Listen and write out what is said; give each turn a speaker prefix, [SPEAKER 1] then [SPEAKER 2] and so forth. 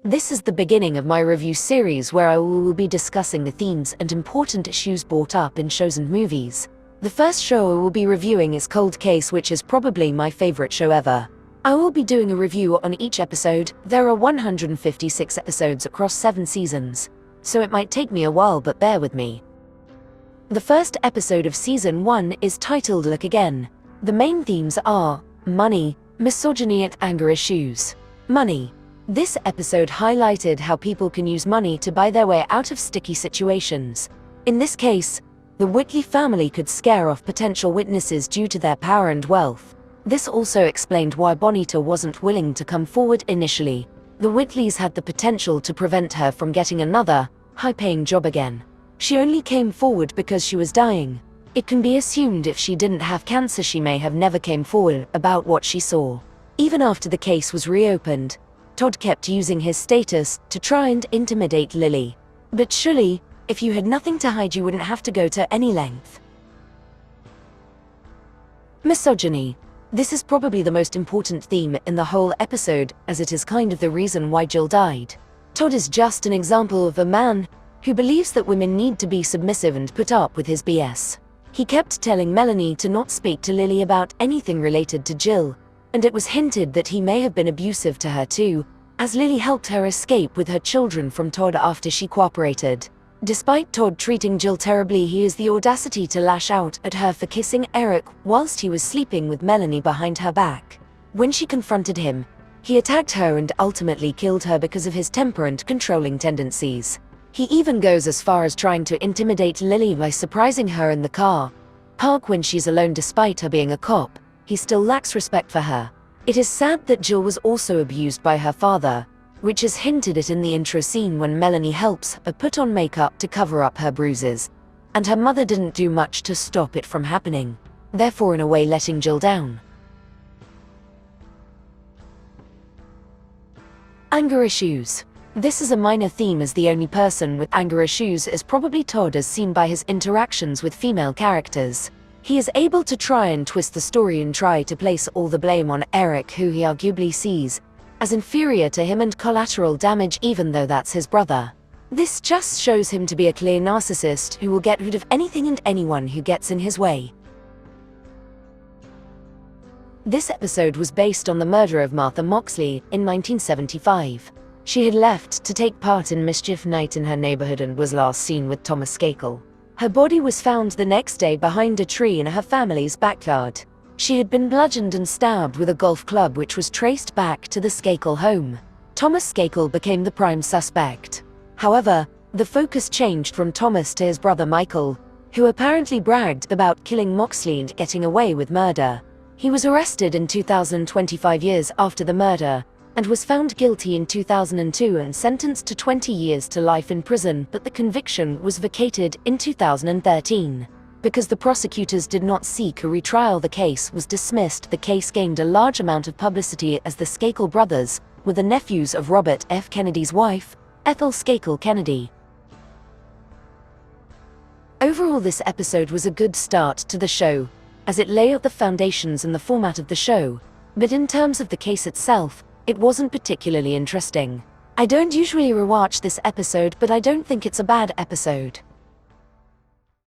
[SPEAKER 1] This is the beginning of my review series where I will be discussing the themes and important issues brought up in shows and movies. The first show I will be reviewing is Cold Case, which is probably my favorite show ever. I will be doing a review on each episode. There are 156 episodes across 7 seasons, so it might take me a while, but bear with me. The first episode of Season 1 is titled Look Again. The main themes are money, misogyny and anger issues. Money. This episode highlighted how people can use money to buy their way out of sticky situations. In this case, the Whitley family could scare off potential witnesses due to their power and wealth. This also explained why Bonita wasn't willing to come forward initially. The Whitleys had the potential to prevent her from getting another, high-paying job again. She only came forward because she was dying. It can be assumed if she didn't have cancer, she may have never came forward about what she saw. Even after the case was reopened, Todd kept using his status to try and intimidate Lily. But surely, if you had nothing to hide, you wouldn't have to go to any length. Misogyny. This is probably the most important theme in the whole episode, as it is kind of the reason why Jill died. Todd is just an example of a man who believes that women need to be submissive and put up with his BS. He kept telling Melanie to not speak to Lily about anything related to Jill, and it was hinted that he may have been abusive to her too, as Lily helped her escape with her children from Todd after she cooperated. Despite Todd treating Jill terribly, he has the audacity to lash out at her for kissing Eric whilst he was sleeping with Melanie behind her back. When she confronted him, he attacked her and ultimately killed her because of his temper and controlling tendencies. He even goes as far as trying to intimidate Lily by surprising her in the car park when she's alone. Despite her being a cop, he still lacks respect for her. It is sad that Jill was also abused by her father, which is hinted at in the intro scene when Melanie helps her put on makeup to cover up her bruises, and her mother didn't do much to stop it from happening, therefore in a way letting Jill down. Anger issues. This is a minor theme, as the only person with anger issues is probably Todd, as seen by his interactions with female characters. He is able to try and twist the story and try to place all the blame on Eric, who he arguably sees as inferior to him and collateral damage, even though that's his brother. This just shows him to be a clear narcissist who will get rid of anything and anyone who gets in his way. This episode was based on the murder of Martha Moxley in 1975. She had left to take part in mischief night in her neighborhood and was last seen with Thomas Skakel. Her body was found the next day behind a tree in her family's backyard. She had been bludgeoned and stabbed with a golf club, which was traced back to the Skakel home. Thomas Skakel became the prime suspect. However, the focus changed from Thomas to his brother Michael, who apparently bragged about killing Moxley and getting away with murder. He was arrested in 2025 years after the murder, and was found guilty in 2002 and sentenced to 20 years to life in prison, but the conviction was vacated in 2013. Because the prosecutors did not seek a retrial, the case was dismissed. The case gained a large amount of publicity as the Skakel brothers were the nephews of Robert F. Kennedy's wife, Ethel Skakel Kennedy. Overall, this episode was a good start to the show, as it laid out the foundations and the format of the show, but in terms of the case itself, it wasn't particularly interesting. I don't usually rewatch this episode, but I don't think it's a bad episode.